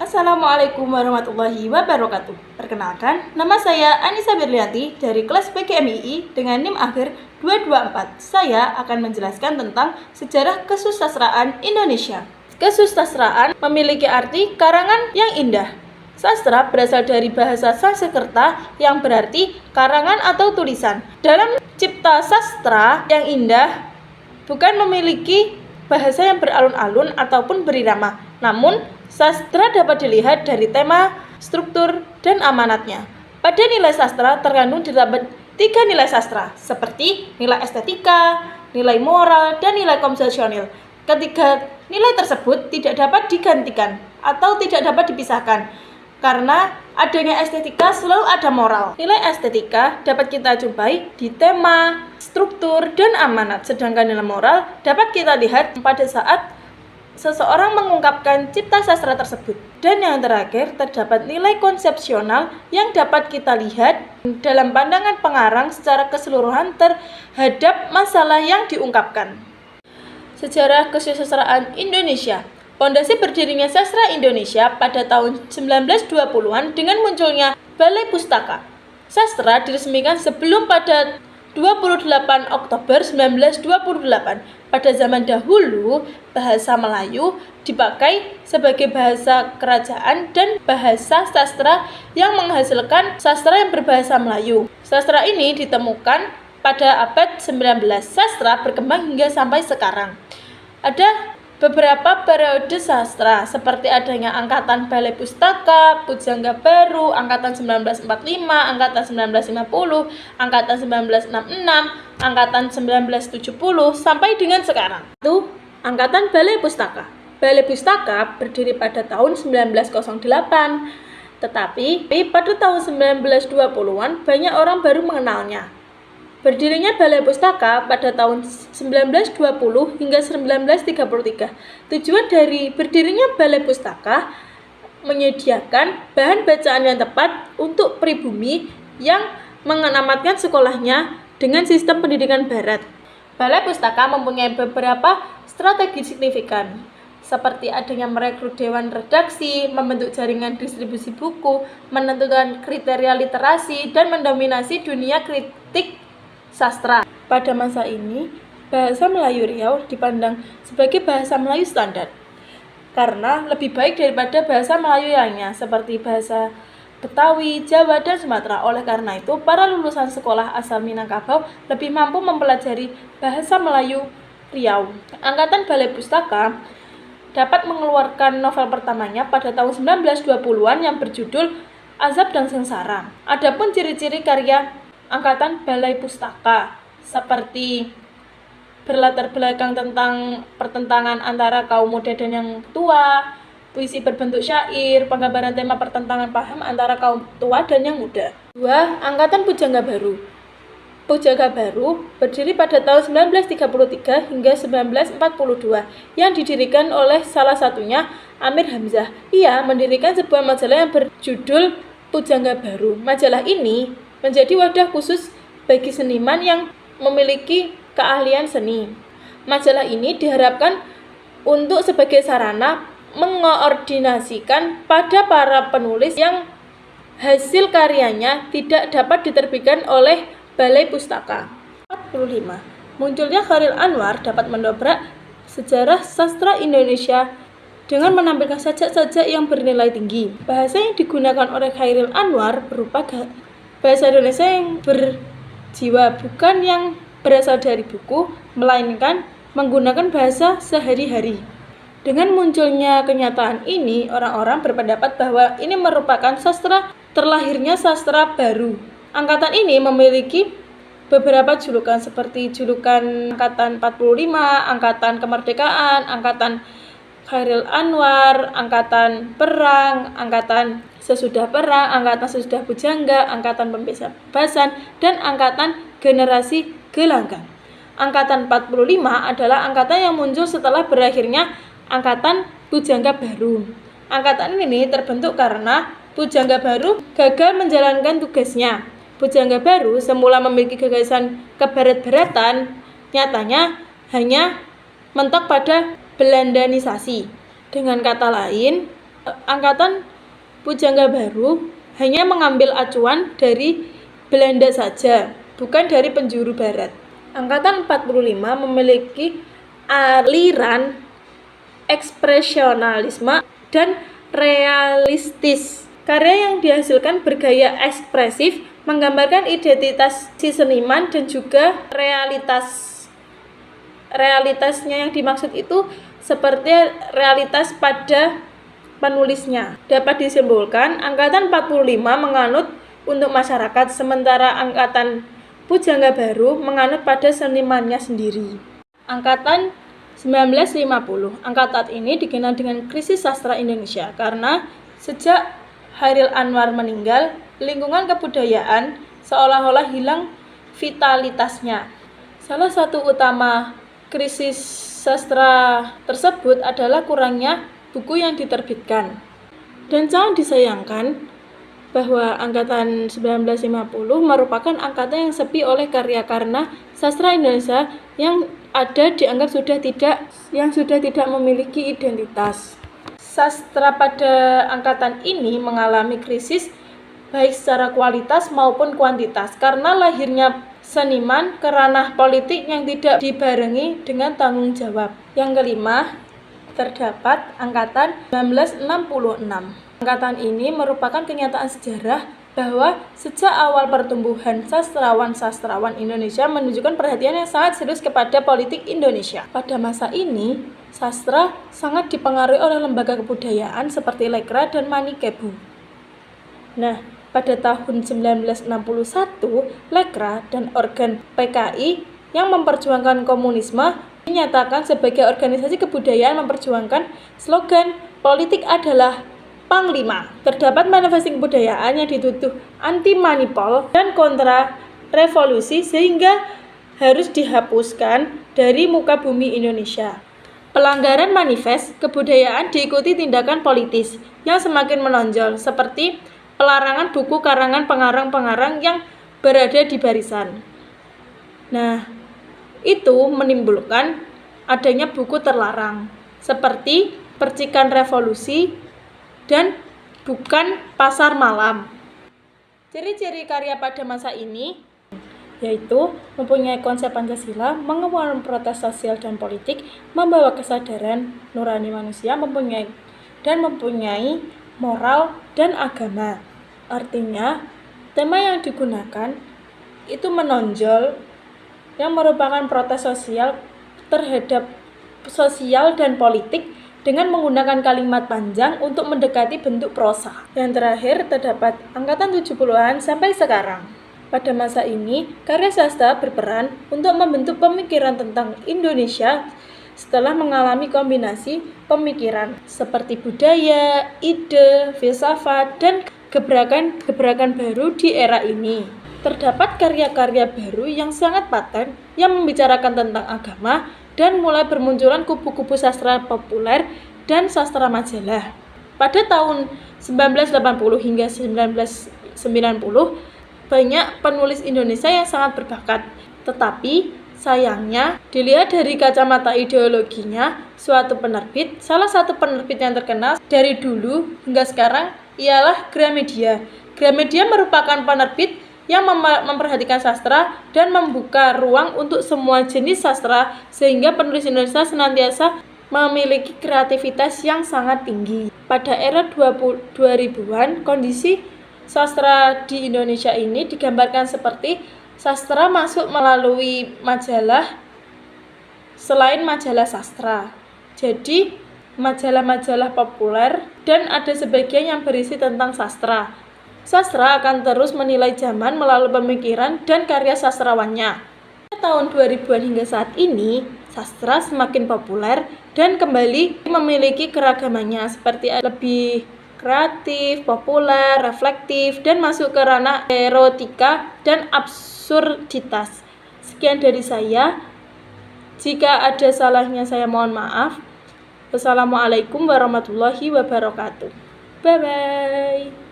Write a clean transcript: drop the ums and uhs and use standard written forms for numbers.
Assalamualaikum warahmatullahi wabarakatuh. Perkenalkan, nama saya Anissa Berlianti dari kelas PGMII dengan NIM akhir 224. Saya akan menjelaskan tentang sejarah kesusastraan Indonesia. Kesusastraan memiliki arti karangan yang indah. Sastra berasal dari bahasa Sanskerta yang berarti karangan atau tulisan. Dalam cipta sastra yang indah bukan memiliki bahasa yang beralun-alun ataupun berirama, namun sastra dapat dilihat dari tema, struktur, dan amanatnya. Pada nilai sastra terkandung terdapat 3 nilai sastra, seperti nilai estetika, nilai moral, dan nilai konsesional. Ketiga nilai tersebut tidak dapat digantikan atau tidak dapat dipisahkan, karena adanya estetika selalu ada moral. Nilai estetika dapat kita jumpai di tema, struktur, dan amanat, sedangkan nilai moral dapat kita lihat pada saat seseorang mengungkapkan cipta sastra tersebut. Dan yang terakhir, terdapat nilai konsepsional yang dapat kita lihat dalam pandangan pengarang secara keseluruhan terhadap masalah yang diungkapkan. Sejarah kesusastraan Indonesia. Pondasi berdirinya sastra Indonesia pada tahun 1920-an dengan munculnya Balai Pustaka. Sastra diresmikan sebelum pada 28 Oktober 1928. Pada zaman dahulu, bahasa Melayu dipakai sebagai bahasa kerajaan dan bahasa sastra yang menghasilkan sastra yang berbahasa Melayu. Sastra ini ditemukan pada abad 19. Sastra berkembang hingga sampai sekarang. Ada beberapa periode sastra, seperti adanya Angkatan Balai Pustaka, Pujangga Baru, Angkatan 1945, Angkatan 1950, Angkatan 1966, Angkatan 1970, sampai dengan sekarang. Itu Angkatan Balai Pustaka. Balai Pustaka berdiri pada tahun 1908, tetapi pada tahun 1920-an banyak orang baru mengenalnya. Berdirinya Balai Pustaka pada tahun 1920 hingga 1933. Tujuan dari berdirinya Balai Pustaka menyediakan bahan bacaan yang tepat untuk pribumi yang mengamanatkan sekolahnya dengan sistem pendidikan barat. Balai Pustaka mempunyai beberapa strategi signifikan, seperti adanya merekrut dewan redaksi, membentuk jaringan distribusi buku, menentukan kriteria literasi, dan mendominasi dunia kritik sastra. Pada masa ini, bahasa Melayu Riau dipandang sebagai bahasa Melayu standar karena lebih baik daripada bahasa Melayu lainnya seperti bahasa Betawi, Jawa, dan Sumatera. Oleh karena itu, para lulusan sekolah asal Minangkabau lebih mampu mempelajari bahasa Melayu Riau. Angkatan Balai Pustaka dapat mengeluarkan novel pertamanya pada tahun 1920-an yang berjudul Azab dan Sengsara. Adapun ciri-ciri karya Angkatan Balai Pustaka seperti berlatar belakang tentang pertentangan antara kaum muda dan yang tua, puisi berbentuk syair, penggambaran tema pertentangan paham antara kaum tua dan yang muda. 2. Angkatan Pujangga Baru. Pujangga Baru berdiri pada tahun 1933 hingga 1942 yang didirikan oleh salah satunya Amir Hamzah. Ia mendirikan sebuah majalah yang berjudul Pujangga Baru. Majalah ini menjadi wadah khusus bagi seniman yang memiliki keahlian seni. Majalah ini diharapkan untuk sebagai sarana mengoordinasikan pada para penulis yang hasil karyanya tidak dapat diterbitkan oleh Balai Pustaka. 45. Munculnya Chairil Anwar dapat mendobrak sejarah sastra Indonesia dengan menampilkan sajak-sajak yang bernilai tinggi. Bahasa yang digunakan oleh Chairil Anwar berupa bahasa Indonesia yang berjiwa, bukan yang berasal dari buku, melainkan menggunakan bahasa sehari-hari. Dengan munculnya kenyataan ini, orang-orang berpendapat bahwa ini merupakan terlahirnya sastra baru. Angkatan ini memiliki beberapa julukan seperti julukan Angkatan 45, Angkatan Kemerdekaan, Angkatan Chairil Anwar, Angkatan Perang, Angkatan Sesudah Perang, Angkatan Sesudah Pujangga, Angkatan Pembebasan, dan Angkatan Generasi Gelanggang. Angkatan 45 adalah angkatan yang muncul setelah berakhirnya Angkatan Pujangga Baru. Angkatan ini terbentuk karena Pujangga Baru gagal menjalankan tugasnya. Pujangga Baru semula memiliki gagasan kebarat-baratan, nyatanya hanya mentok pada Belandanisasi. Dengan kata lain, Angkatan Pujangga Baru hanya mengambil acuan dari Belanda saja, bukan dari penjuru barat. Angkatan 45 memiliki aliran ekspresionalisme dan realistis. Karya yang dihasilkan bergaya ekspresif, menggambarkan identitas si seniman dan juga realitasnya yang dimaksud itu seperti realitas pada penulisnya. Dapat disimpulkan, angkatan 45 menganut untuk masyarakat, sementara angkatan Pujangga Baru menganut pada senimannya sendiri. Angkatan 1950. Angkatan ini dikenal dengan krisis sastra Indonesia karena sejak Chairil Anwar meninggal, lingkungan kebudayaan seolah-olah hilang vitalitasnya. Salah satu utama krisis sastra tersebut adalah kurangnya buku yang diterbitkan. Dan jangan disayangkan bahwa angkatan 1950 merupakan angkatan yang sepi oleh karya karena sastra Indonesia yang ada dianggap sudah tidak memiliki identitas. Sastra pada angkatan ini mengalami krisis baik secara kualitas maupun kuantitas karena lahirnya seniman ke ranah politik yang tidak dibarengi dengan tanggung jawab. Yang kelima, terdapat angkatan 1966. Angkatan ini merupakan kenyataan sejarah bahwa sejak awal pertumbuhan sastrawan Indonesia menunjukkan perhatian yang sangat serius kepada politik Indonesia. Pada masa ini, sastra sangat dipengaruhi oleh lembaga kebudayaan seperti Lekra dan Manikebu. Nah, pada tahun 1961, Lekra dan organ PKI yang memperjuangkan komunisme dinyatakan sebagai organisasi kebudayaan memperjuangkan slogan politik adalah Panglima. Terdapat manifestasi kebudayaan yang dituduh anti-manipol dan kontra revolusi sehingga harus dihapuskan dari muka bumi Indonesia. Pelanggaran manifest kebudayaan diikuti tindakan politis yang semakin menonjol seperti pelarangan buku karangan pengarang-pengarang yang berada di barisan. Nah, itu menimbulkan adanya buku terlarang seperti Percikan Revolusi dan Bukan Pasar Malam. Ciri-ciri karya pada masa ini yaitu mempunyai konsep Pancasila, mengemukakan protes sosial dan politik, membawa kesadaran nurani manusia, mempunyai moral dan agama. Artinya, tema yang digunakan itu menonjol yang merupakan protes sosial terhadap sosial dan politik dengan menggunakan kalimat panjang untuk mendekati bentuk prosa. Yang terakhir terdapat angkatan 70-an sampai sekarang. Pada masa ini, karya sastra berperan untuk membentuk pemikiran tentang Indonesia setelah mengalami kombinasi pemikiran seperti budaya, ide, filsafat, dan gebrakan baru di era ini. Terdapat karya-karya baru yang sangat paten yang membicarakan tentang agama dan mulai bermunculan kubu-kubu sastra populer dan sastra majalah. Pada tahun 1980 hingga 1990, banyak penulis Indonesia yang sangat berbakat. Tetapi sayangnya, dilihat dari kacamata ideologinya, salah satu penerbit yang terkenal dari dulu hingga sekarang ialah Gramedia. Gramedia merupakan penerbit yang memperhatikan sastra dan membuka ruang untuk semua jenis sastra sehingga penulis Indonesia senantiasa memiliki kreativitas yang sangat tinggi. Pada era 2000-an, kondisi sastra di Indonesia ini digambarkan seperti sastra masuk melalui majalah selain majalah sastra. Jadi, majalah-majalah populer dan ada sebagian yang berisi tentang sastra. Sastra akan terus menilai zaman melalui pemikiran dan karya sastrawannya. Pada tahun 2000-an hingga saat ini, sastra semakin populer dan kembali memiliki keragamannya seperti lebih kreatif, populer, reflektif, dan masuk ke ranah erotika dan absurditas. Sekian dari saya. Jika ada salahnya saya mohon maaf. Wassalamualaikum warahmatullahi wabarakatuh. Bye-bye.